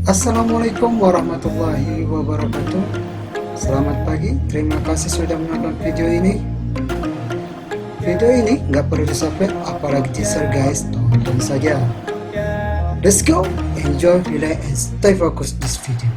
Assalamualaikum warahmatullahi wabarakatuh. Selamat pagi, terima kasih sudah menonton video ini. Video ini nggak perlu di-subscribe, apalagi teaser guys, tonton saja. Let's go, enjoy, relax, and stay focused this video.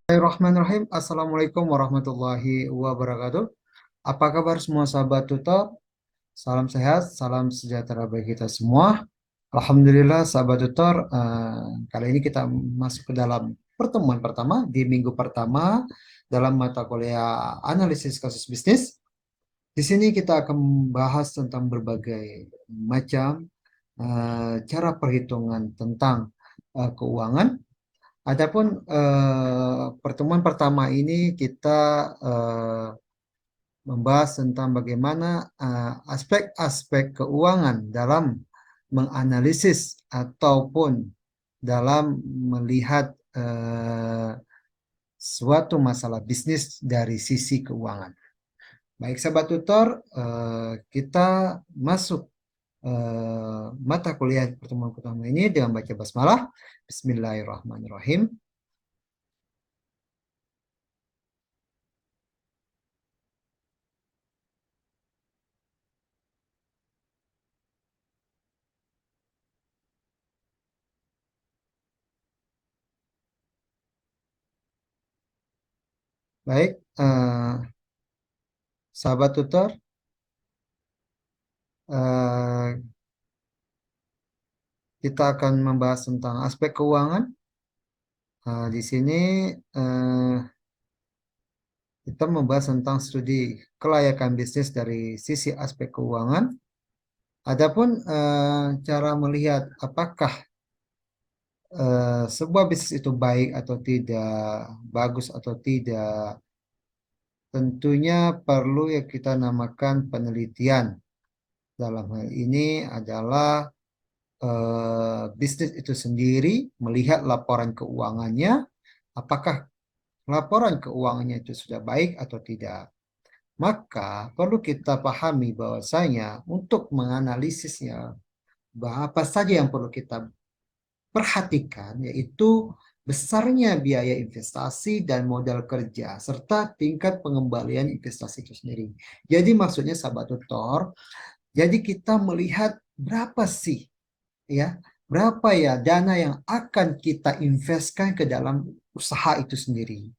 Bismillahirrahmanirrahim. Assalamualaikum warahmatullahi wabarakatuh. Apa kabar semua sahabat tutor? Salam sehat, salam sejahtera bagi kita semua. Alhamdulillah sahabat tutor, kali ini kita masuk ke dalam pertemuan pertama di minggu pertama dalam mata kuliah analisis kasus bisnis. Di sini kita akan membahas tentang berbagai macam cara perhitungan tentang keuangan. Adapun pertemuan pertama ini kita membahas tentang bagaimana aspek-aspek keuangan dalam menganalisis ataupun dalam melihat suatu masalah bisnis dari sisi keuangan. Baik sahabat tutor, kita masuk mata kuliah pertemuan pertama ini dengan baca basmalah. Bismillahirrahmanirrahim. Baik, sahabat tutor, kita akan membahas tentang aspek keuangan. Di sini kita membahas tentang studi kelayakan bisnis dari sisi aspek keuangan. Adapun cara melihat apakah sebuah bisnis itu baik atau tidak, bagus atau tidak, tentunya perlu yang kita namakan penelitian. Dalam hal ini adalah bisnis itu sendiri melihat laporan keuangannya, apakah laporan keuangannya itu sudah baik atau tidak. Maka perlu kita pahami bahwasanya untuk menganalisisnya, apa saja yang perlu kita perhatikan, yaitu besarnya biaya investasi dan modal kerja, serta tingkat pengembalian investasi itu sendiri. Jadi maksudnya sahabat tutor, jadi kita melihat berapa sih ya, berapa ya dana yang akan kita investkan ke dalam usaha itu sendiri.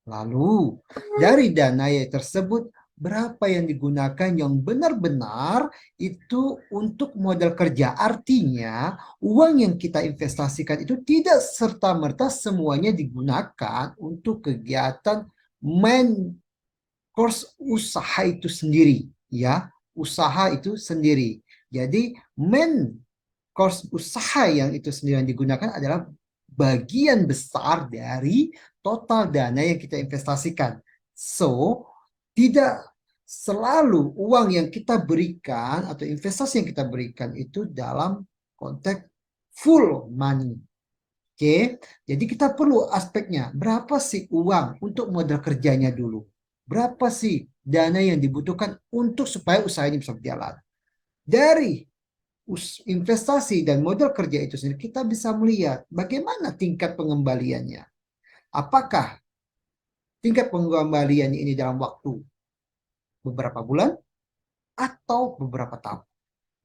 Lalu dari dana tersebut berapa yang digunakan yang benar-benar itu untuk modal kerja. Artinya, uang yang kita investasikan itu tidak serta-merta semuanya digunakan untuk kegiatan main course usaha itu sendiri, ya. Usaha itu sendiri. Jadi, main course usaha yang itu sendiri yang digunakan adalah bagian besar dari total dana yang kita investasikan. So, tidak selalu uang yang kita berikan atau investasi yang kita berikan itu dalam konteks full money. Oke, jadi kita perlu aspeknya. Berapa sih uang untuk modal kerjanya dulu? Berapa sih dana yang dibutuhkan untuk supaya usaha ini bisa berjalan? Dari investasi dan modal kerja itu sendiri, kita bisa melihat bagaimana tingkat pengembaliannya. Apakah tingkat pengembaliannya ini dalam waktu beberapa bulan atau beberapa tahun?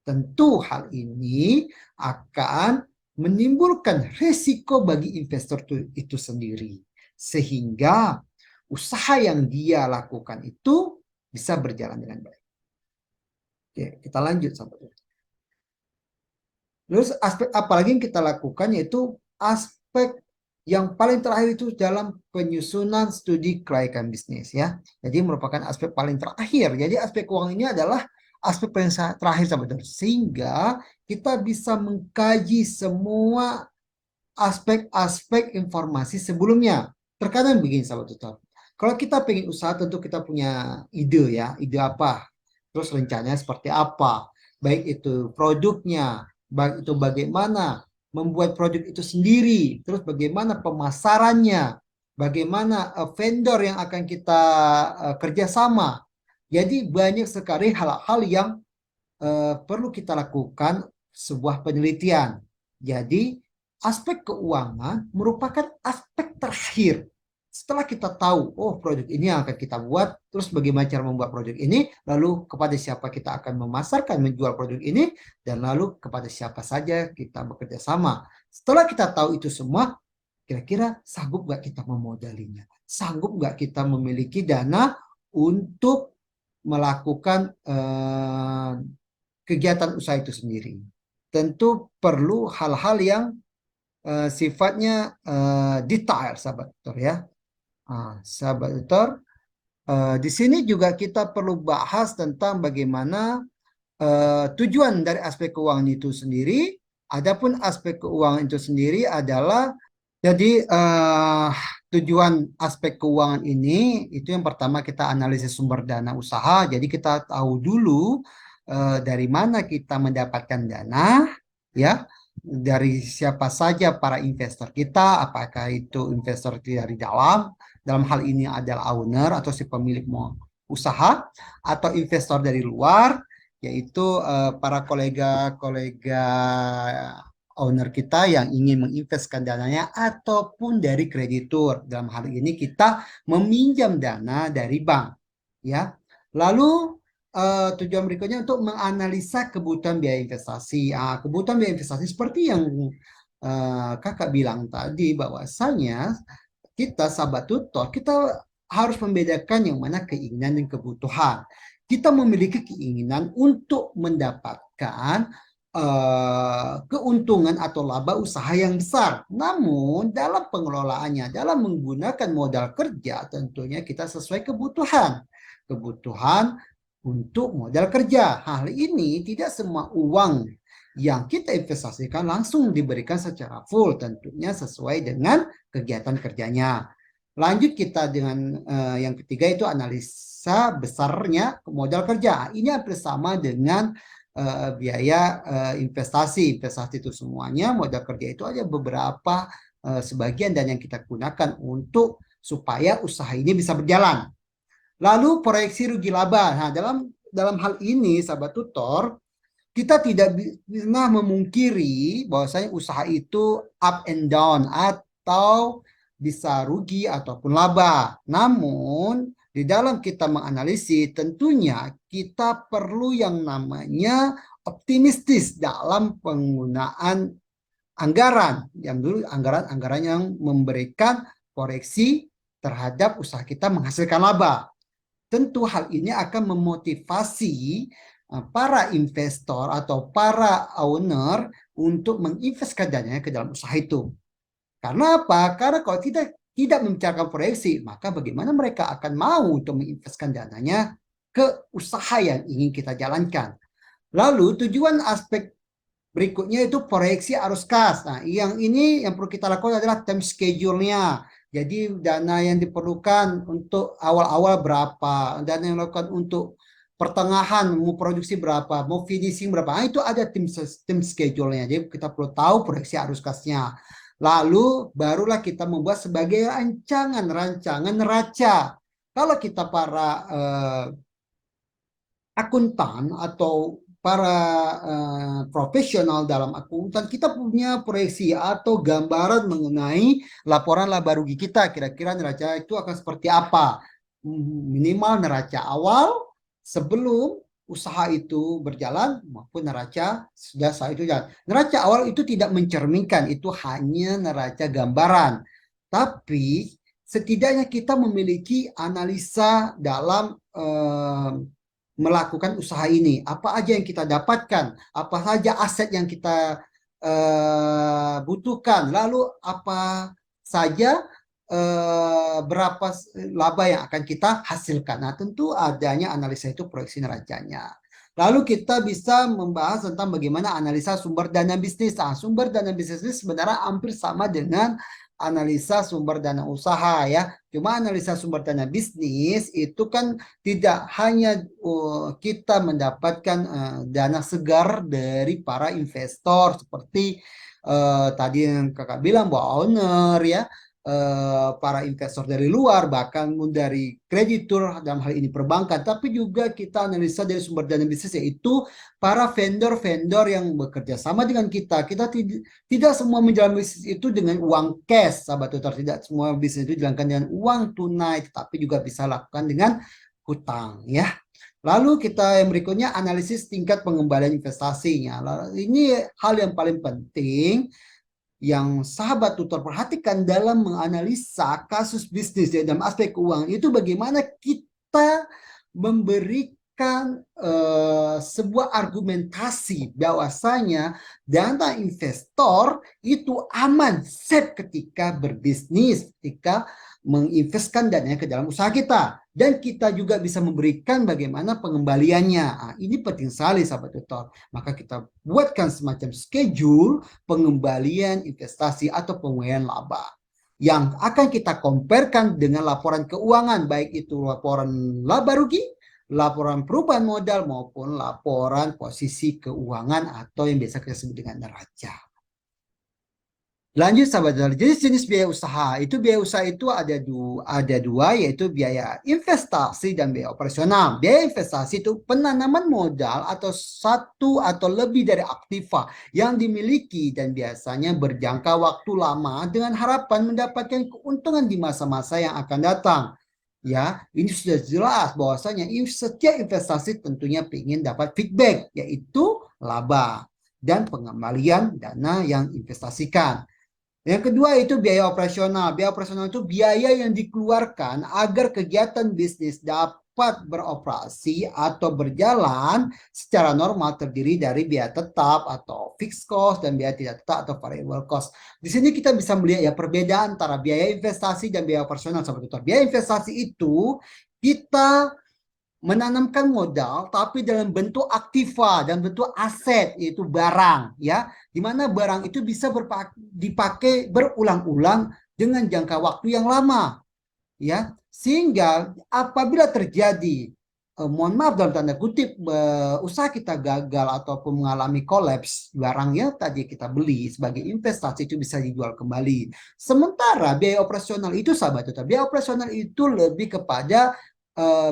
Tentu hal ini akan menimbulkan risiko bagi investor itu sendiri. Sehingga usaha yang dia lakukan itu bisa berjalan dengan baik. Oke, kita lanjut sampai. Terus aspek apalagi yang kita lakukan yaitu aspek yang paling terakhir itu dalam penyusunan studi kelayakan bisnis, ya. Jadi merupakan aspek paling terakhir. Jadi aspek keuangan ini adalah aspek paling terakhir, sahabat. Sehingga kita bisa mengkaji semua aspek-aspek informasi sebelumnya. Terkadang begini, sahabat tutor. Kalau kita pengen usaha, tentu kita punya ide, ya. Ide apa? Terus rencananya seperti apa? Baik itu produknya, baik itu bagaimana membuat produk itu sendiri, terus bagaimana pemasarannya, bagaimana vendor yang akan kita kerjasama. Jadi banyak sekali hal-hal yang perlu kita lakukan sebuah penelitian. Jadi aspek keuangan merupakan aspek terakhir. Setelah kita tahu, oh produk ini yang akan kita buat, terus bagaimana cara membuat produk ini, lalu kepada siapa kita akan memasarkan, menjual produk ini, dan lalu kepada siapa saja kita bekerja sama. Setelah kita tahu itu semua, kira-kira sanggup nggak kita memodalinya? Sanggup nggak kita memiliki dana untuk melakukan kegiatan usaha itu sendiri? Tentu perlu hal-hal yang sifatnya detail, sahabat tutor, ya. Sahabat tutor, di sini juga kita perlu bahas tentang bagaimana tujuan dari aspek keuangan itu sendiri. Adapun aspek keuangan itu sendiri adalah jadi tujuan aspek keuangan ini itu yang pertama kita analisis sumber dana usaha. Jadi kita tahu dulu dari mana kita mendapatkan dana, ya, dari siapa saja para investor kita, apakah itu investor dari dalam hal ini adalah owner atau si pemilik mau usaha, atau investor dari luar, yaitu para kolega-kolega owner kita yang ingin menginvestkan dananya, ataupun dari kreditur. Dalam hal ini kita meminjam dana dari bank, ya. Lalu tujuan berikutnya untuk menganalisa kebutuhan biaya investasi. Kebutuhan biaya investasi seperti yang kakak bilang tadi, bahwasanya kita sahabat tutor, kita harus membedakan yang mana keinginan dan kebutuhan. Kita memiliki keinginan untuk mendapatkan keuntungan atau laba usaha yang besar. Namun dalam pengelolaannya, dalam menggunakan modal kerja, tentunya kita sesuai kebutuhan. Kebutuhan untuk modal kerja. Hal ini tidak semua uang yang kita investasikan langsung diberikan secara full, tentunya sesuai dengan kegiatan kerjanya. Lanjut kita dengan yang ketiga, itu analisa besarnya modal kerja. Ini hampir sama dengan biaya investasi. Investasi itu semuanya, modal kerja itu ada beberapa sebagian dan yang kita gunakan untuk supaya usaha ini bisa berjalan. Lalu proyeksi rugi laba. Nah, dalam hal ini sahabat tutor, kita tidak pernah memungkiri bahwasanya usaha itu up and down atau bisa rugi ataupun laba. Namun di dalam kita menganalisis, tentunya kita perlu yang namanya optimistis dalam penggunaan anggaran. Yang dulu anggaran yang memberikan koreksi terhadap usaha kita menghasilkan laba. tentu hal ini akan memotivasi para investor atau para owner untuk menginvestkan dananya ke dalam usaha itu. Karena apa? Karena kalau tidak membicarakan proyeksi, maka bagaimana mereka akan mau untuk menginvestkan dananya ke usaha yang ingin kita jalankan. Lalu tujuan aspek berikutnya itu proyeksi arus kas. Nah, yang perlu kita lakukan adalah time schedule-nya. Jadi dana yang diperlukan untuk awal-awal berapa, dana yang dilakukan untuk pertengahan mau produksi berapa, mau finishing berapa. Nah, itu ada tim schedule-nya. Jadi kita perlu tahu proyeksi arus kasnya. Lalu barulah kita membuat sebagai rancangan neraca. Kalau kita para akuntan atau para profesional dalam akuntan, kita punya proyeksi atau gambaran mengenai laporan laba rugi kita. Kira-kira neraca itu akan seperti apa? Minimal neraca awal sebelum usaha itu berjalan maupun neraca sudah saat itu jalan. Neraca awal itu tidak mencerminkan, itu hanya neraca gambaran. Tapi setidaknya kita memiliki analisa dalam melakukan usaha ini. Apa aja yang kita dapatkan, apa saja aset yang kita butuhkan, lalu apa saja berapa laba yang akan kita hasilkan. Nah, tentu adanya analisa itu proyeksi neracanya. Lalu kita bisa membahas tentang bagaimana analisa sumber dana bisnis. Nah, sumber dana bisnis ini sebenarnya hampir sama dengan analisa sumber dana usaha ya. Cuma analisa sumber dana bisnis itu kan tidak hanya kita mendapatkan dana segar dari para investor seperti tadi yang kakak bilang bahwa owner ya, para investor dari luar, bahkan dari kreditur dalam hal ini perbankan, tapi juga kita analisa dari sumber dana bisnis yaitu para vendor-vendor yang bekerja sama dengan kita. Kita tidak semua menjalankan bisnis itu dengan uang cash, sahabat tutor. Tidak semua bisnis itu dijalankan dengan uang tunai, tetapi juga bisa lakukan dengan hutang ya. Lalu kita yang berikutnya analisis tingkat pengembalian investasinya. Lalu ini hal yang paling penting yang sahabat tutor perhatikan dalam menganalisa kasus bisnis ya, dalam aspek keuangan itu bagaimana kita memberikan sebuah argumentasi bahwasanya dana investor itu aman, safe ketika berbisnis, ketika menginvestkan dananya ke dalam usaha kita. Dan kita juga bisa memberikan bagaimana pengembaliannya. Nah, ini penting sekali sahabat tutor. Maka kita buatkan semacam schedule pengembalian investasi atau pengembalian laba yang akan kita comparekan dengan laporan keuangan, baik itu laporan laba rugi, laporan perubahan modal maupun laporan posisi keuangan atau yang biasa kita sebut dengan neraca. Lanjut sahabat, jadi jenis biaya usaha itu ada dua yaitu biaya investasi dan biaya operasional. Biaya investasi itu penanaman modal atau satu atau lebih dari aktiva yang dimiliki dan biasanya berjangka waktu lama dengan harapan mendapatkan keuntungan di masa-masa yang akan datang. Ya, ini sudah jelas bahwasanya setiap investasi tentunya ingin dapat feedback yaitu laba dan pengembalian dana yang investasikan. Yang kedua itu biaya operasional. Biaya operasional itu biaya yang dikeluarkan agar kegiatan bisnis dapat beroperasi atau berjalan secara normal, terdiri dari biaya tetap atau fixed cost dan biaya tidak tetap atau variable cost. Di sini kita bisa melihat ya perbedaan antara biaya investasi dan biaya operasional. Biaya investasi itu kita menanamkan modal tapi dalam bentuk aktiva dan bentuk aset, yaitu barang ya, di mana barang itu bisa dipakai berulang-ulang dengan jangka waktu yang lama ya, sehingga apabila terjadi mohon maaf dalam tanda kutip usaha kita gagal ataupun mengalami kolaps, barangnya tadi kita beli sebagai investasi itu bisa dijual kembali. Sementara biaya operasional itu sahabat, biaya operasional itu lebih kepada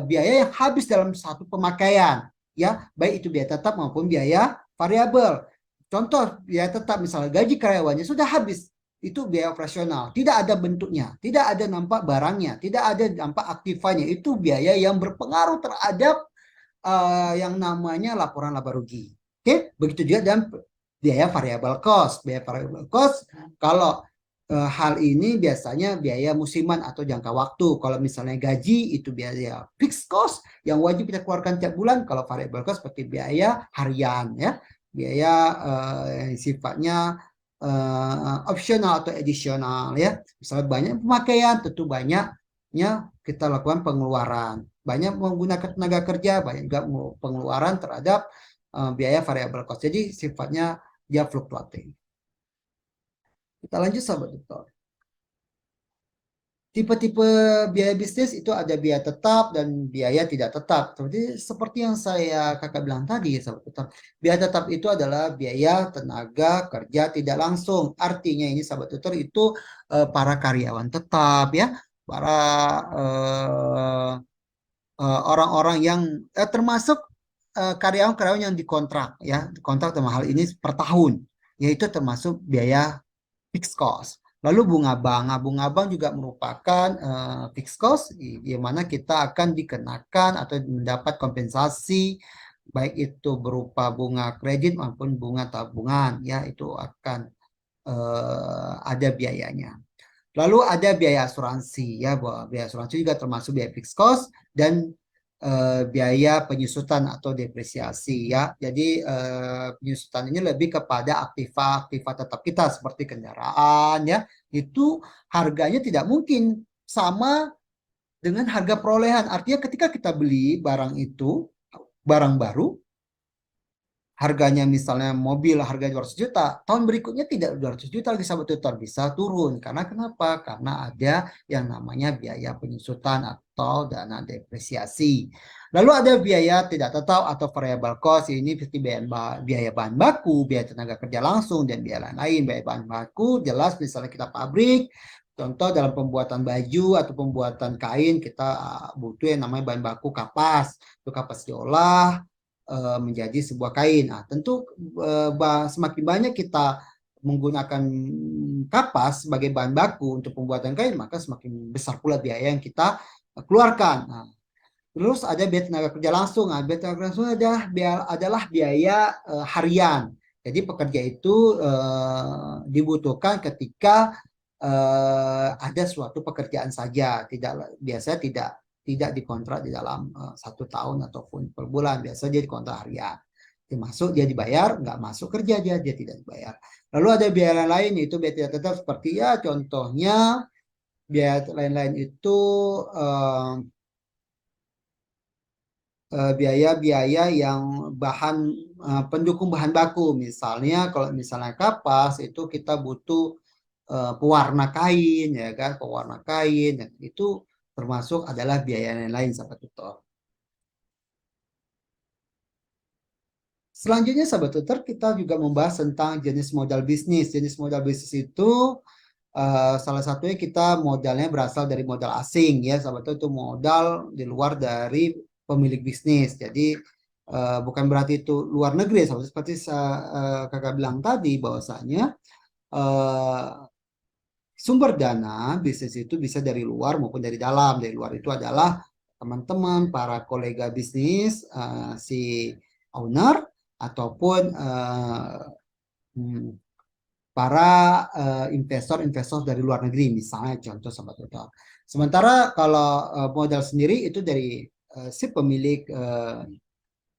biaya yang habis dalam satu pemakaian ya, baik itu biaya tetap maupun biaya variabel. Contoh biaya tetap misalnya gaji karyawannya sudah habis, itu biaya operasional, tidak ada bentuknya, tidak ada nampak barangnya, tidak ada nampak aktivanya, itu biaya yang berpengaruh terhadap yang namanya laporan laba rugi. Oke, begitu juga dengan biaya variabel cost. Biaya variabel cost kalau hal ini biasanya biaya musiman atau jangka waktu. Kalau misalnya gaji itu biaya fixed cost yang wajib kita keluarkan tiap bulan. Kalau variable cost seperti biaya harian ya, biaya yang sifatnya optional atau additional ya. Misalnya banyak pemakaian, tentu banyaknya kita lakukan pengeluaran. Banyak menggunakan tenaga kerja, banyak juga pengeluaran terhadap biaya variable cost. Jadi sifatnya dia fluktuating. Kita lanjut sahabat tutor. Tipe-tipe biaya bisnis itu ada biaya tetap dan biaya tidak tetap. Seperti yang saya kakak bilang tadi, sahabat tutor. Biaya tetap itu adalah biaya tenaga kerja tidak langsung. Artinya ini sahabat tutor itu para karyawan tetap ya, para orang-orang yang termasuk karyawan-karyawan yang dikontrak ya, dikontrak dalam hal ini per tahun, yaitu termasuk biaya fixed cost. Lalu bunga bank juga merupakan fixed cost, di mana kita akan dikenakan atau mendapat kompensasi, baik itu berupa bunga kredit maupun bunga tabungan, ya itu akan ada biayanya. Lalu ada biaya asuransi, ya bahwa biaya asuransi juga termasuk biaya fixed cost dan biaya penyusutan atau depresiasi ya. Jadi penyusutan ini lebih kepada aktiva tetap kita seperti kendaraan ya. Itu harganya tidak mungkin sama dengan harga perolehan. Artinya ketika kita beli barang itu, barang baru, harganya misalnya mobil harga 200 juta, tahun berikutnya tidak 200 juta lagi sahabat tutor, bisa turun. Karena kenapa? Karena ada yang namanya biaya penyusutan atau dana depresiasi. Lalu ada biaya tidak tetap atau variable cost, ini seperti biaya bahan baku, biaya tenaga kerja langsung, dan biaya lain-lain. Biaya bahan baku jelas misalnya kita pabrik, contoh dalam pembuatan baju atau pembuatan kain kita butuh yang namanya bahan baku kapas. Itu kapas diolah menjadi sebuah kain. Nah, tentu semakin banyak kita menggunakan kapas sebagai bahan baku untuk pembuatan kain, maka semakin besar pula biaya yang kita keluarkan. Nah, terus ada biaya tenaga kerja langsung. Nah, biaya tenaga kerja langsung adalah biaya harian. Jadi pekerja itu dibutuhkan ketika ada suatu pekerjaan saja, biasanya tidak dikontrak di dalam 1 tahun ataupun per bulan, biasa dia dikontrak harian. Dia masuk dia dibayar, nggak masuk kerja dia tidak dibayar. Lalu ada biaya lain itu biaya tidak tetap seperti ya contohnya biaya lain-lain itu biaya-biaya yang bahan pendukung bahan baku. Misalnya kalau misalnya kapas itu kita butuh pewarna kain ya kan, pewarna kain itu termasuk adalah biaya yang lain sahabat tutor. Selanjutnya sahabat tutor kita juga membahas tentang jenis modal bisnis. Jenis modal bisnis itu salah satunya kita modalnya berasal dari modal asing ya sahabat tutor, itu modal di luar dari pemilik bisnis. Jadi bukan berarti itu luar negeri ya sahabat, seperti kakak bilang tadi bahwasanya sumber dana bisnis itu bisa dari luar maupun dari dalam. Dari luar itu adalah teman-teman, para kolega bisnis, si owner, ataupun para investor-investor dari luar negeri, misalnya contoh sahabat tutor. Sementara kalau modal sendiri itu dari si pemilik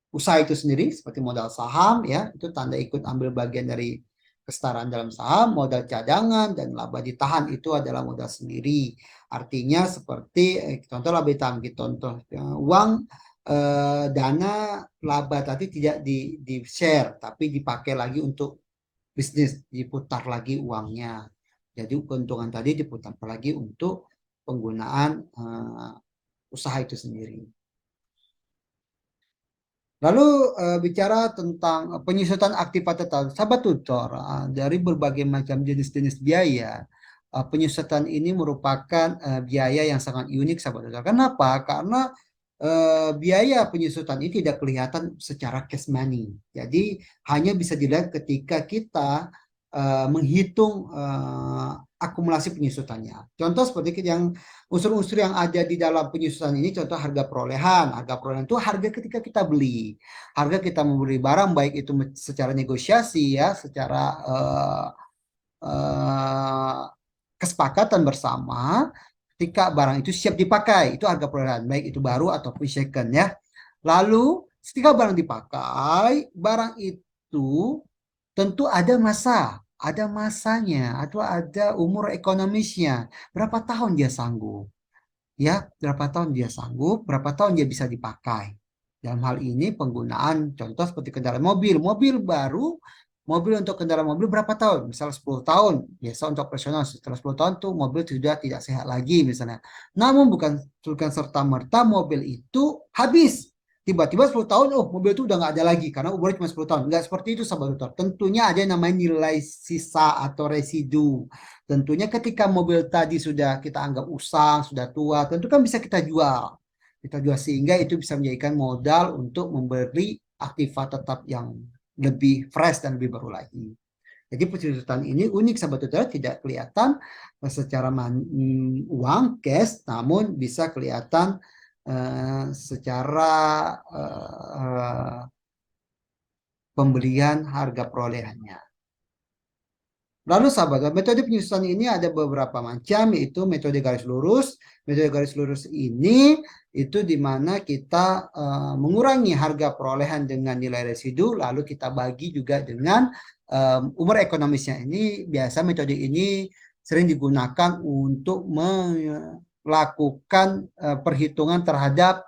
usaha itu sendiri, seperti modal saham ya, itu tanda ikut ambil bagian dari kesetaraan dalam saham. Modal cadangan dan laba ditahan itu adalah modal sendiri. Artinya seperti contoh laba ditahan, contoh uang dana laba tadi tidak di share tapi dipakai lagi untuk bisnis, diputar lagi uangnya. Jadi keuntungan tadi diputar lagi untuk penggunaan usaha itu sendiri. Lalu bicara tentang penyusutan aktivitas sahabat tutor, dari berbagai macam jenis-jenis biaya, penyusutan ini merupakan biaya yang sangat unik sahabat tutor. Kenapa? Karena biaya penyusutan ini tidak kelihatan secara cash money. Jadi hanya bisa dilihat ketika kita menghitung akumulasi penyusutannya. Contoh seperti yang unsur-unsur yang ada di dalam penyusutan ini, contoh harga perolehan. Harga perolehan itu harga ketika kita beli. Harga kita membeli barang baik itu secara negosiasi ya, secara kesepakatan bersama ketika barang itu siap dipakai. Itu harga perolehan, baik itu baru ataupun second ya. Lalu ketika barang dipakai, barang itu tentu ada masanya, atau ada umur ekonomisnya. Berapa tahun dia sanggup? Ya, berapa tahun dia sanggup, berapa tahun dia bisa dipakai. Dalam hal ini penggunaan contoh seperti kendaraan mobil, mobil baru, mobil untuk kendaraan mobil berapa tahun? Misal 10 tahun, biasa untuk operasional setelah 10 tahun tuh mobil sudah tidak sehat lagi misalnya. Namun bukan serta merta mobil itu habis. Tiba-tiba 10 tahun, oh mobil itu udah nggak ada lagi karena umurnya cuma 10 tahun. Nggak seperti itu sahabat tutor. Tentunya ada yang namanya nilai sisa atau residu. Tentunya ketika mobil tadi sudah kita anggap usang, sudah tua, tentu kan bisa kita jual. Kita jual sehingga itu bisa menjadikan modal untuk memberi aktiva tetap yang lebih fresh dan lebih baru lagi. Jadi penjualan ini unik sahabat tutor, tidak kelihatan secara uang cash, namun bisa kelihatan secara pembelian harga perolehannya. Lalu sahabat, metode penyusunan ini ada beberapa macam, yaitu metode garis lurus. Metode garis lurus ini itu di mana kita mengurangi harga perolehan dengan nilai residu, lalu kita bagi juga dengan umur ekonomisnya. Ini biasa metode ini sering digunakan untuk melakukan perhitungan terhadap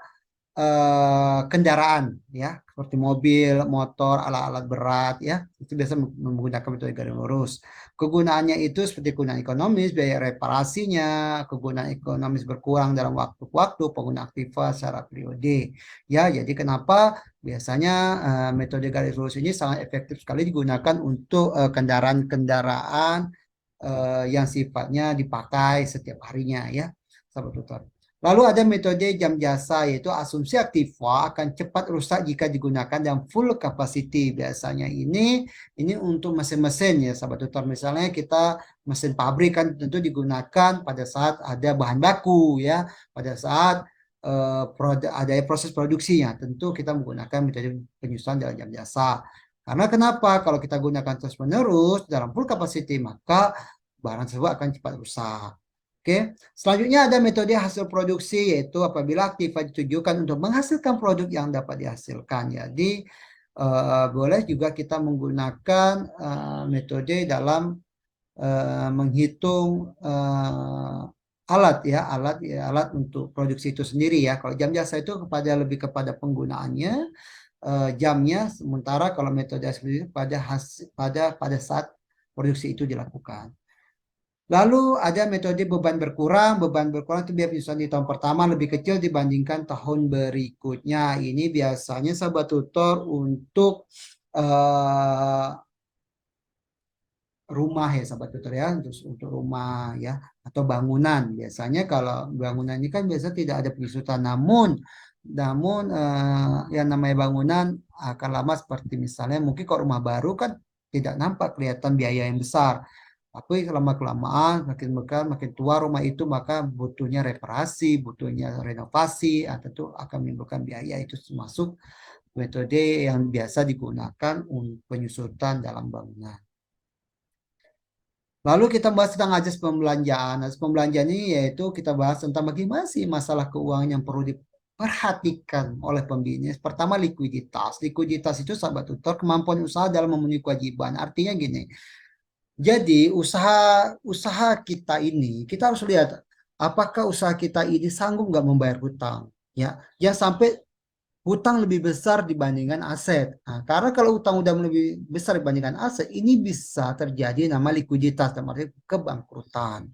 kendaraan ya, seperti mobil, motor, alat-alat berat ya, itu biasa menggunakan metode garis lurus. Kegunaannya itu seperti kegunaan ekonomis, biaya reparasinya, kegunaan ekonomis berkurang dalam waktu-waktu, penggunaan aktiva secara periode. Ya, jadi kenapa biasanya metode garis lurus ini sangat efektif sekali digunakan untuk kendaraan-kendaraan yang sifatnya dipakai setiap harinya ya, sahabat tutor. Lalu ada metode jam jasa, yaitu asumsi aktiva akan cepat rusak jika digunakan dalam full capacity. Biasanya ini untuk mesin-mesin ya sahabat tutor. Misalnya kita mesin pabrik kan tentu digunakan pada saat ada bahan baku ya, pada saat ada proses produksinya. Tentu kita menggunakan metode penyusunan dalam jam jasa. Karena kenapa? Kalau kita gunakan terus-menerus dalam full capacity, maka barang tersebut akan cepat rusak. Oke, selanjutnya ada metode hasil produksi, yaitu apabila aktiva ditujukan untuk menghasilkan produk yang dapat dihasilkan. Jadi boleh juga kita menggunakan metode dalam menghitung alat untuk produksi itu sendiri ya. Kalau jam jasa itu lebih kepada penggunaannya jamnya, sementara kalau metode hasil pada saat produksi itu dilakukan. Lalu ada metode beban berkurang. Beban berkurang itu biaya penyusunan di tahun pertama lebih kecil dibandingkan tahun berikutnya. Ini biasanya sahabat tutor untuk rumah ya sahabat tutor ya, untuk rumah ya, atau bangunan. Biasanya kalau bangunan ini kan biasa tidak ada penyusutan, namun yang namanya bangunan akan lama, seperti misalnya mungkin kalau rumah baru kan tidak nampak kelihatan biaya yang besar. Tapi lama-kelamaan makin bekal, makin tua rumah itu, maka butuhnya reparasi, butuhnya renovasi, atau itu akan menimbulkan biaya. Itu termasuk metode yang biasa digunakan untuk penyusutan dalam bangunan. Lalu kita bahas tentang azas pembelanjaan. Azas pembelanjaan ini yaitu kita bahas tentang bagaimana sih masalah keuangan yang perlu diperhatikan oleh pembisnis. Pertama, likuiditas. Likuiditas itu sahabat tutor kemampuan usaha dalam memenuhi kewajiban. Artinya gini, jadi usaha kita ini kita harus lihat apakah usaha kita ini sanggup nggak membayar hutang. Ya, jangan sampai hutang lebih besar dibandingkan aset. Nah, karena kalau hutang udah lebih besar dibandingkan aset, ini bisa terjadi nama likuiditas, namanya kebangkrutan.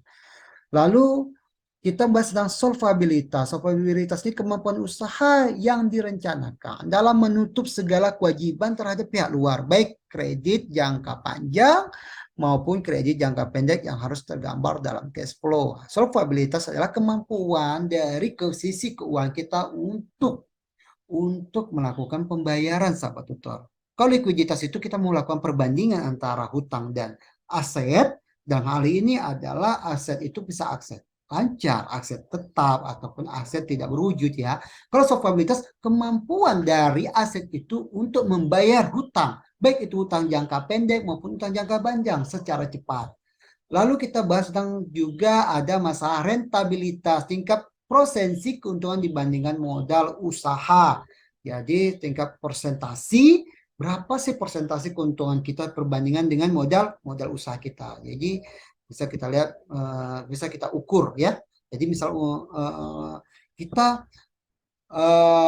Lalu kita bahas tentang solvabilitas. Solvabilitas ini kemampuan usaha yang direncanakan dalam menutup segala kewajiban terhadap pihak luar, baik kredit jangka panjang maupun kredit jangka pendek yang harus tergambar dalam cash flow. Solvabilitas adalah kemampuan dari sisi keuangan kita untuk melakukan pembayaran sahabat tutor. Kalau likuiditas itu kita melakukan perbandingan antara hutang dan aset, dan hal ini adalah aset itu bisa aset lancar, aset tetap, ataupun aset tidak berwujud ya. Kalau solvabilitas, kemampuan dari aset itu untuk membayar hutang, baik itu hutang jangka pendek maupun hutang jangka panjang secara cepat. Lalu kita bahas tentang juga ada masalah rentabilitas, tingkat prosensi keuntungan dibandingkan modal usaha. Jadi tingkat persentasi, berapa sih persentase keuntungan kita perbandingan dengan modal usaha kita. Jadi bisa kita lihat, bisa kita ukur ya. Jadi misal kita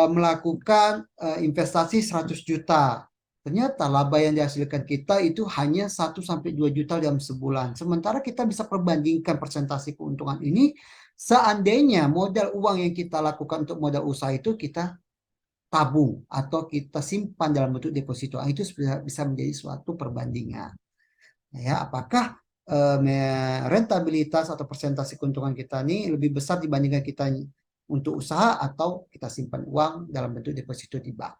melakukan investasi 100 juta. Ternyata laba yang dihasilkan kita itu hanya 1 sampai 2 juta dalam sebulan. Sementara kita bisa perbandingkan persentase keuntungan ini, seandainya modal uang yang kita lakukan untuk modal usaha itu kita tabung atau kita simpan dalam bentuk deposito. Itu bisa menjadi suatu perbandingan. Ya, apakah rentabilitas atau persentase keuntungan kita ini lebih besar dibandingkan kita untuk usaha atau kita simpan uang dalam bentuk deposito di bank.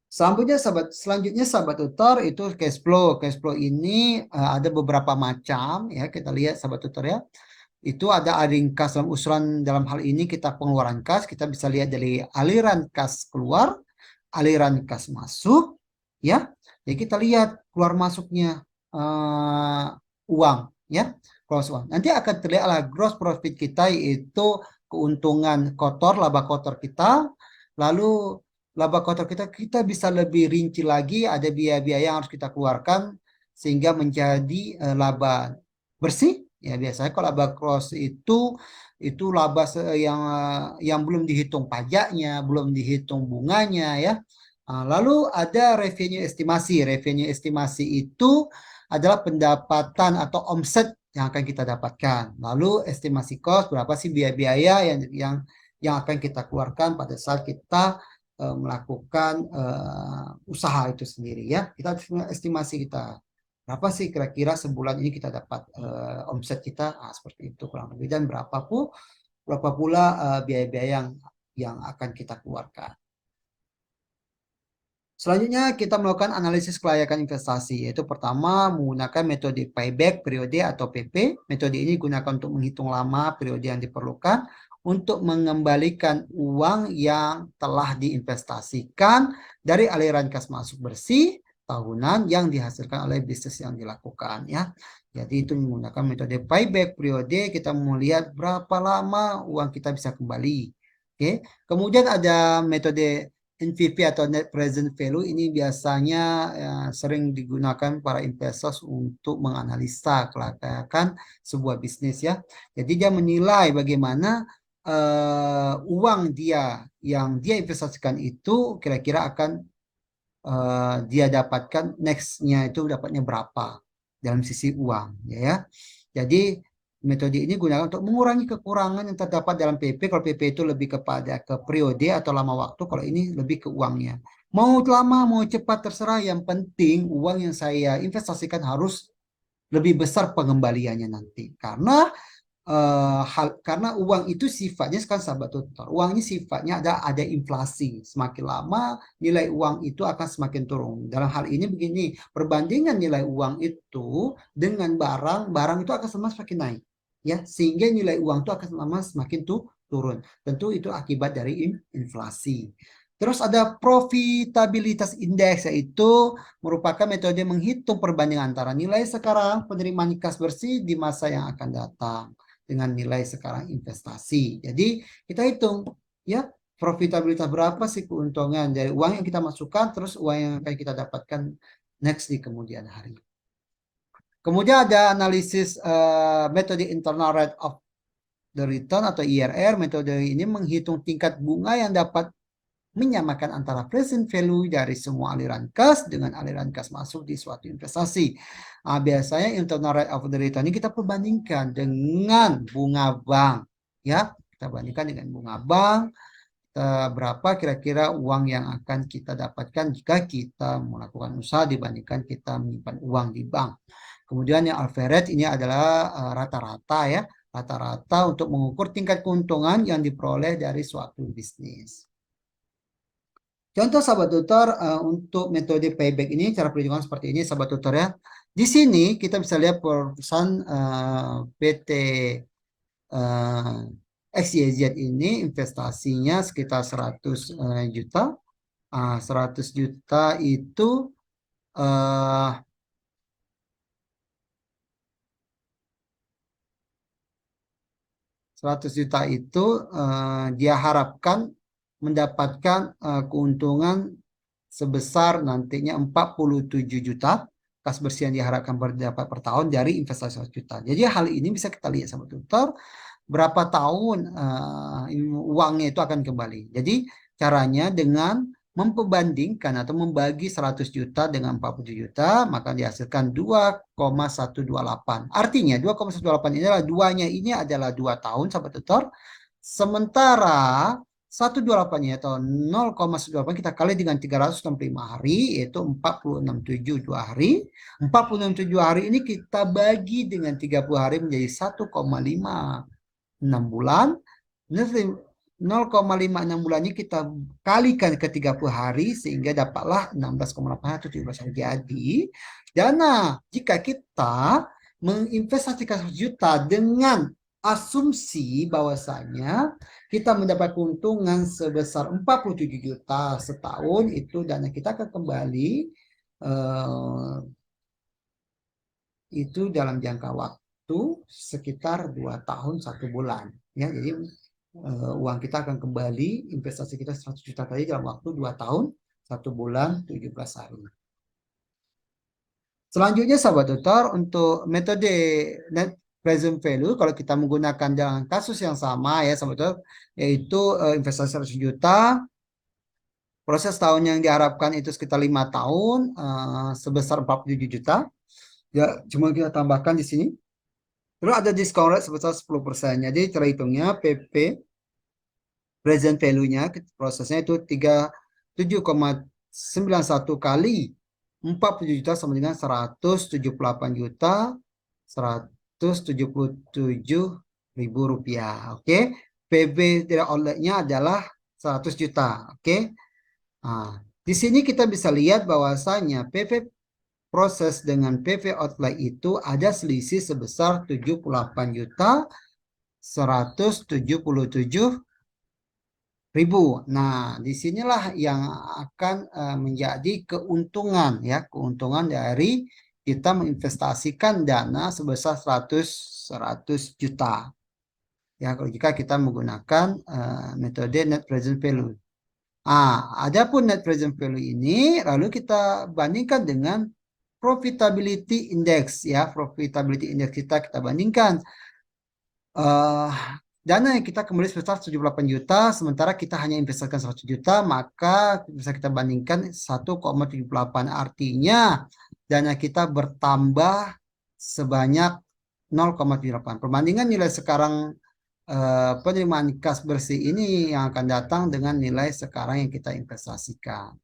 Selanjutnya sahabat tutor itu cash flow. Cash flow ini ada beberapa macam ya. Kita lihat sahabat tutor ya. Itu ada ringkas dalam usulan, dalam hal ini kita pengeluaran kas, kita bisa lihat dari aliran kas keluar, aliran kas masuk ya. Jadi kita lihat keluar masuknya uang ya. Gross uang. Nanti akan terlihat lah gross profit kita, yaitu keuntungan kotor, laba kotor kita. Lalu laba kotor kita bisa lebih rinci lagi, ada biaya-biaya yang harus kita keluarkan sehingga menjadi laba bersih. Ya biasanya kalau laba gross itu laba yang belum dihitung pajaknya, belum dihitung bunganya ya. Lalu ada revenue estimasi. Revenue estimasi itu adalah pendapatan atau omset yang akan kita dapatkan. Lalu estimasi cost, berapa sih biaya-biaya yang akan kita keluarkan pada saat kita melakukan usaha itu sendiri ya. Kita estimasi kita berapa sih kira-kira sebulan ini kita dapat omset kita, seperti itu kurang lebih, dan berapa pula biaya-biaya yang akan kita keluarkan. Selanjutnya kita melakukan analisis kelayakan investasi, yaitu pertama menggunakan metode payback periode atau PP. Metode ini digunakan untuk menghitung lama periode yang diperlukan untuk mengembalikan uang yang telah diinvestasikan dari aliran kas masuk bersih tahunan yang dihasilkan oleh bisnis yang dilakukan ya. Jadi itu menggunakan metode payback periode, kita melihat berapa lama uang kita bisa kembali. Oke. Kemudian ada metode NPV atau net present value. Ini biasanya sering digunakan para investors untuk menganalisa kelayakan sebuah bisnis ya. Jadi dia menilai bagaimana uang dia yang dia investasikan itu kira-kira akan dia dapatkan nextnya itu dapatnya berapa dalam sisi uang ya. Jadi metode ini gunakan untuk mengurangi kekurangan yang terdapat dalam PP. Kalau PP itu lebih kepada ke periode atau lama waktu, kalau ini lebih ke uangnya. Mau lama, mau cepat, terserah. Yang penting uang yang saya investasikan harus lebih besar pengembaliannya nanti. Karena uang itu sifatnya, sekarang sahabat tutor, uang ini sifatnya ada inflasi. Semakin lama nilai uang itu akan semakin turun. Dalam hal ini begini, perbandingan nilai uang itu dengan barang itu akan semakin naik ya, sehingga nilai uang itu akan semakin turun. Tentu itu akibat dari inflasi. Terus ada profitabilitas indeks, yaitu merupakan metode menghitung perbandingan antara nilai sekarang penerimaan kas bersih di masa yang akan datang dengan nilai sekarang investasi. Jadi kita hitung ya, profitabilitas berapa sih keuntungan dari uang yang kita masukkan, terus uang yang akan kita dapatkan next di kemudian hari. Kemudian ada analisis metode internal rate of the return atau IRR. Metode ini menghitung tingkat bunga yang dapat menyamakan antara present value dari semua aliran kas dengan aliran kas masuk di suatu investasi. Biasanya internal rate of the return ini kita perbandingkan dengan bunga bank. Ya, kita bandingkan dengan bunga bank. Berapa kira-kira uang yang akan kita dapatkan jika kita melakukan usaha dibandingkan kita menyimpan uang di bank. Kemudian yang average ini adalah rata-rata ya. Rata-rata untuk mengukur tingkat keuntungan yang diperoleh dari suatu bisnis. Contoh sahabat tutor untuk metode payback ini, cara perhitungan seperti ini sahabat tutor ya. Di sini kita bisa lihat perusahaan PT XYZ ini investasinya sekitar 100 juta. 100 juta itu 100 juta itu dia harapkan mendapatkan keuntungan sebesar nantinya 47 juta kas bersih yang diharapkan berdapat per tahun dari investasi 100 juta. Jadi hal ini bisa kita lihat sama tutor berapa tahun uangnya itu akan kembali. Jadi caranya dengan memperbandingkan atau membagi 100 juta dengan 40 juta, maka dihasilkan 2,128. Artinya 2,128 ini adalah duanya ini adalah 2 tahun, sahabat tutor. Sementara 128-nya atau 0,128 kita kali dengan 365 hari, yaitu 467 hari. 467 hari ini kita bagi dengan 30 hari menjadi 1,56 bulan. 0,56 bulannya kita kalikan ke 30 hari sehingga dapatlah 16,817 hari. Jadi dana jika kita menginvestasikan 100 juta dengan asumsi bahwasanya kita mendapat keuntungan sebesar 47 juta setahun, itu dana kita akan kembali itu dalam jangka waktu sekitar 2 tahun 1 bulan ya. Jadi uang kita akan kembali, investasi kita 100 juta tadi dalam waktu 2 tahun 1 bulan 17 hari. Selanjutnya sahabat tutor, untuk metode net present value, kalau kita menggunakan dalam kasus yang sama ya sahabat tutor, yaitu investasi 100 juta, proses tahun yang diharapkan itu sekitar 5 tahun, sebesar 47 juta. Ya, cuma kita tambahkan di sini. Terus ada discount rate sebesar 10%. Jadi terhitungnya PP present value-nya prosesnya itu 7,91 kali 40 juta sama dengan 178 juta 177 ribu rupiah. Oke. PB tidak outletnya adalah 100 juta. Oke. Nah, di sini kita bisa lihat bahwasanya PV proses dengan PV outlet itu ada selisih sebesar 78 juta 177 ribu. Nah, disinilah yang akan menjadi keuntungan ya, keuntungan dari kita menginvestasikan dana sebesar 100 juta. Ya, kalau jika kita menggunakan metode net present value. Adapun net present value ini lalu kita bandingkan dengan profitability index ya, profitability index kita bandingkan dana yang kita kembali sebesar 78 juta, sementara kita hanya investasikan 100 juta, maka bisa kita bandingkan 1,78. Artinya dana kita bertambah sebanyak 0,78. Perbandingan nilai sekarang penerimaan kas bersih ini yang akan datang dengan nilai sekarang yang kita investasikan.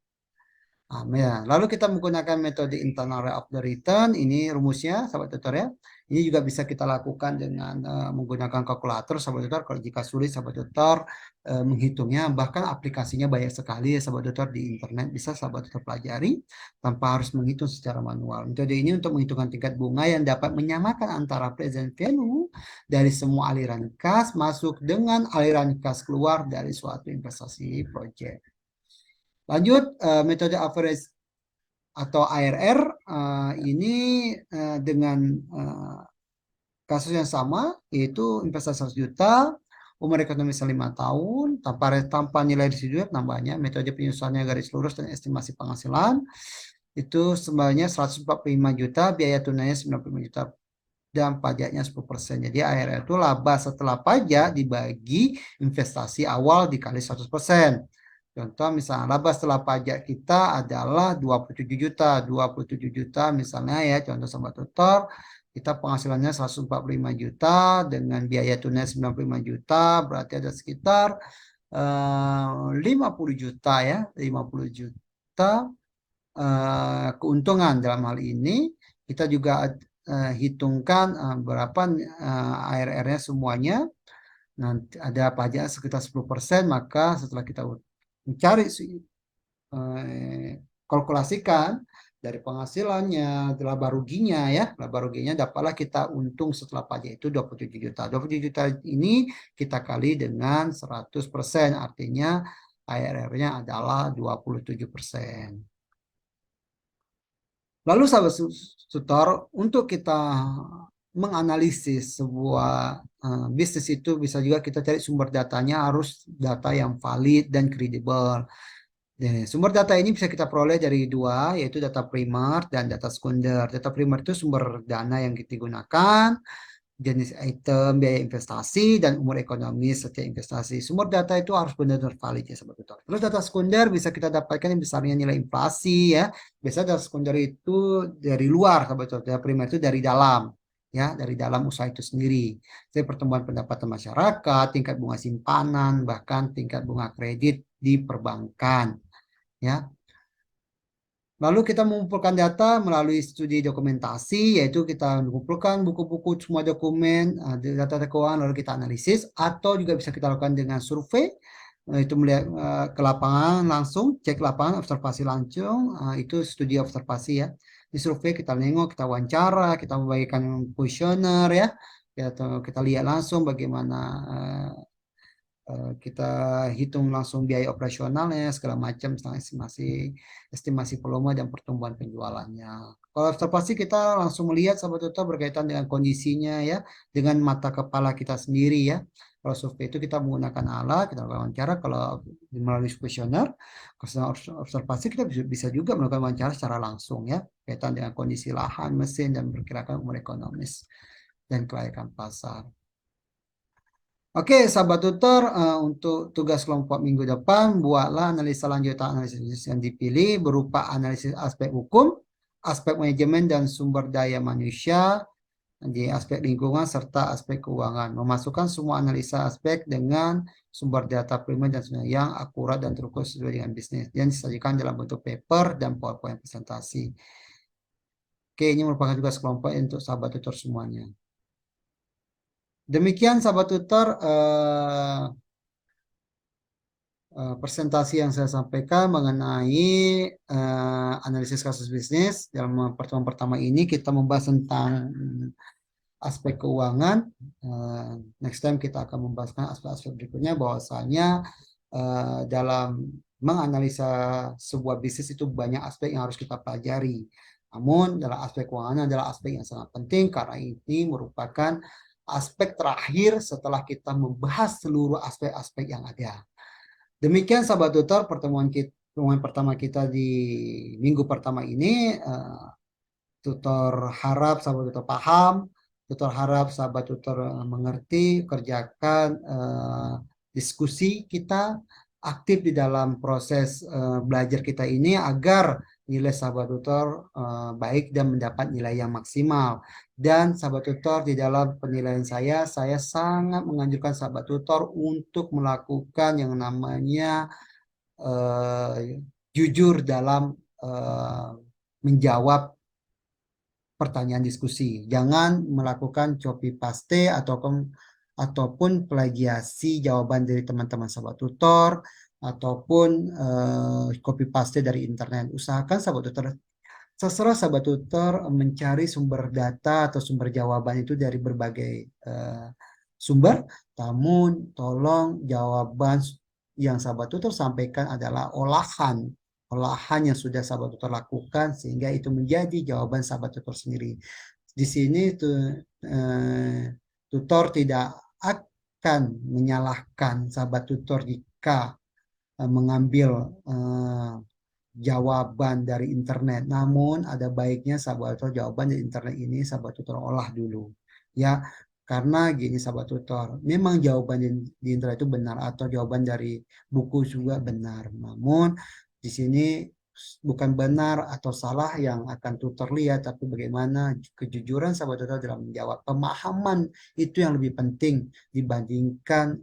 Ya. Lalu kita menggunakan metode internal rate of the return. Ini rumusnya, sahabat tutor ya. Ini juga bisa kita lakukan dengan menggunakan kalkulator, sahabat tutor. Kalau jika sulit, sahabat tutor menghitungnya. Bahkan aplikasinya banyak sekali ya, sahabat tutor, di internet. Bisa sahabat tutor pelajari tanpa harus menghitung secara manual. Metode ini untuk menghitungkan tingkat bunga yang dapat menyamakan antara present value dari semua aliran kas masuk dengan aliran kas keluar dari suatu investasi project. Lanjut, metode average atau ARR ini dengan kasus yang sama, yaitu investasi 100 juta, umur ekonomi 5 tahun, tanpa nilai residual tambahnya, metode penyusunannya garis lurus dan estimasi penghasilan, itu sebenarnya 145 juta, biaya tunainya 95 juta, dan pajaknya 10%. Jadi ARR itu laba setelah pajak dibagi investasi awal dikali 100%. Contoh misalnya laba setelah pajak kita adalah 27 juta. 27 juta misalnya ya, contoh sahabat tutor, kita penghasilannya 145 juta dengan biaya tunai 95 juta, berarti ada sekitar 50 juta ya, 50 juta keuntungan. Dalam hal ini kita juga hitungkan berapa ARR-nya semuanya. Nanti ada pajak sekitar 10%, maka setelah kita mencari kalkulasikan dari penghasilannya, laba ruginya ya, laba ruginya dapatlah kita untung setelah pajak itu 27 juta. 27 juta ini kita kali dengan 100%, artinya ARR-nya adalah 27%. Lalu sahabat tutor, untuk kita menganalisis sebuah bisnis itu bisa juga kita cari sumber datanya harus data yang valid dan kredibel. Sumber data ini bisa kita peroleh dari dua, yaitu data primer dan data sekunder. Data primer itu sumber dana yang kita gunakan, jenis item, biaya investasi, dan umur ekonomi setiap investasi. Sumber data itu harus benar-benar valid ya Sobat Tutor. Terus data sekunder bisa kita dapatkan yang besarnya nilai inflasi ya. Biasanya data sekunder itu dari luar Sobat Tutor. Data primer itu dari dalam ya, dari dalam usaha itu sendiri. Seperti pertumbuhan pendapatan masyarakat, tingkat bunga simpanan, bahkan tingkat bunga kredit di perbankan ya. Lalu kita mengumpulkan data melalui studi dokumentasi, yaitu kita mengumpulkan buku-buku semua dokumen, data keuangan, lalu kita analisis, atau juga bisa kita lakukan dengan survei, itu melihat ke lapangan langsung, cek lapangan, observasi langsung, itu studi observasi ya. Di survei kita nengok, kita wawancara, kita membagikan kuesioner ya, kita lihat langsung bagaimana kita hitung langsung biaya operasionalnya segala macam estimasi volume dan pertumbuhan penjualannya. Kalau observasi kita langsung melihat sahabat tutor berkaitan dengan kondisinya ya dengan mata kepala kita sendiri ya. Kalau survei itu kita menggunakan alat, kita melakukan wawancara. Kalau melalui kuesioner, observasi kita bisa juga melakukan wawancara secara langsung ya, kaitan dengan kondisi lahan, mesin dan perkirakan umur ekonomis dan kelayakan pasar. Oke, sahabat tutor, untuk tugas kelompok minggu depan, buatlah analisa lanjutan analisis yang dipilih berupa analisis aspek hukum, aspek manajemen dan sumber daya manusia, di aspek lingkungan, serta aspek keuangan. Memasukkan semua analisa aspek dengan sumber data primer dan sebagainya yang akurat dan terukur sesuai dengan bisnis. Dan disajikan dalam bentuk paper dan PowerPoint presentasi. Oke, ini merupakan tugas kelompok untuk sahabat tutor semuanya. Demikian sahabat tutor, presentasi yang saya sampaikan mengenai analisis kasus bisnis. Dalam pertemuan pertama ini kita membahas tentang aspek keuangan. Next time kita akan membahaskan aspek-aspek berikutnya bahwasanya dalam menganalisa sebuah bisnis itu banyak aspek yang harus kita pelajari. Namun dalam aspek keuangan adalah aspek yang sangat penting karena ini merupakan aspek terakhir setelah kita membahas seluruh aspek-aspek yang ada. Demikian sahabat tutor pertemuan pertama kita di minggu pertama ini. Tutor harap sahabat tutor paham, tutor harap sahabat tutor mengerti, kerjakan diskusi kita, aktif di dalam proses belajar kita ini agar nilai sahabat tutor baik dan mendapat nilai yang maksimal. Dan sahabat tutor di dalam penilaian saya sangat menganjurkan sahabat tutor untuk melakukan yang namanya jujur dalam menjawab pertanyaan diskusi. Jangan melakukan copy paste ataupun plagiasi jawaban dari teman-teman sahabat tutor ataupun copy paste dari internet. Usahakan sahabat tutor terserah sahabat tutor mencari sumber data atau sumber jawaban itu dari berbagai sumber, namun tolong jawaban yang sahabat tutor sampaikan adalah olahan yang sudah sahabat tutor lakukan sehingga itu menjadi jawaban sahabat tutor sendiri. Di sini tutor tidak akan menyalahkan sahabat tutor jika mengambil jawaban dari internet. Namun ada baiknya sahabat tutor jawaban dari internet ini sahabat tutor olah dulu. Ya, karena gini sahabat tutor, memang jawaban di internet itu benar atau jawaban dari buku juga benar. Namun di sini bukan benar atau salah yang akan tutor lihat, tapi bagaimana kejujuran sahabat tutor dalam menjawab. Pemahaman itu yang lebih penting dibandingkan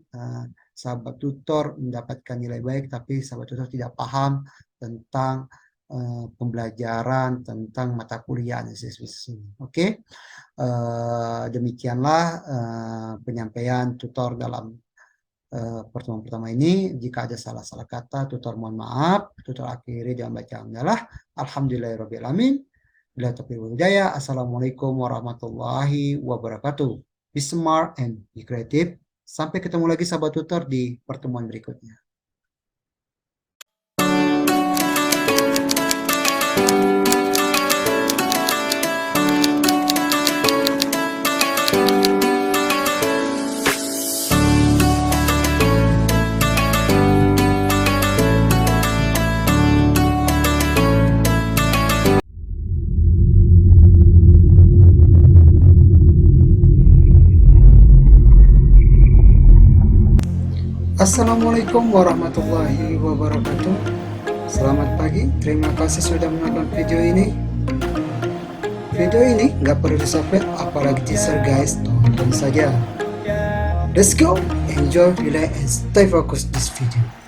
sahabat tutor mendapatkan nilai baik, tapi sahabat tutor tidak paham tentang pembelajaran tentang mata kuliah analisis bisnis ini. Oke, demikianlah penyampaian tutor dalam pertemuan pertama ini. Jika ada salah-salah kata, tutor mohon maaf. Tutor akhiri dengan bacaan adalah Alhamdulillahirrahmanirrahim. Bila taufiq wal hidayah. Assalamualaikum warahmatullahi wabarakatuh. Be smart and be creative. Sampai ketemu lagi sahabat tutor di pertemuan berikutnya. Assalamualaikum warahmatullahi wabarakatuh. Selamat pagi, terima kasih sudah menonton video ini. Video ini nggak perlu di-subscribe, apalagi teaser guys, tonton saja. Let's go, enjoy, relax, and stay focused this video.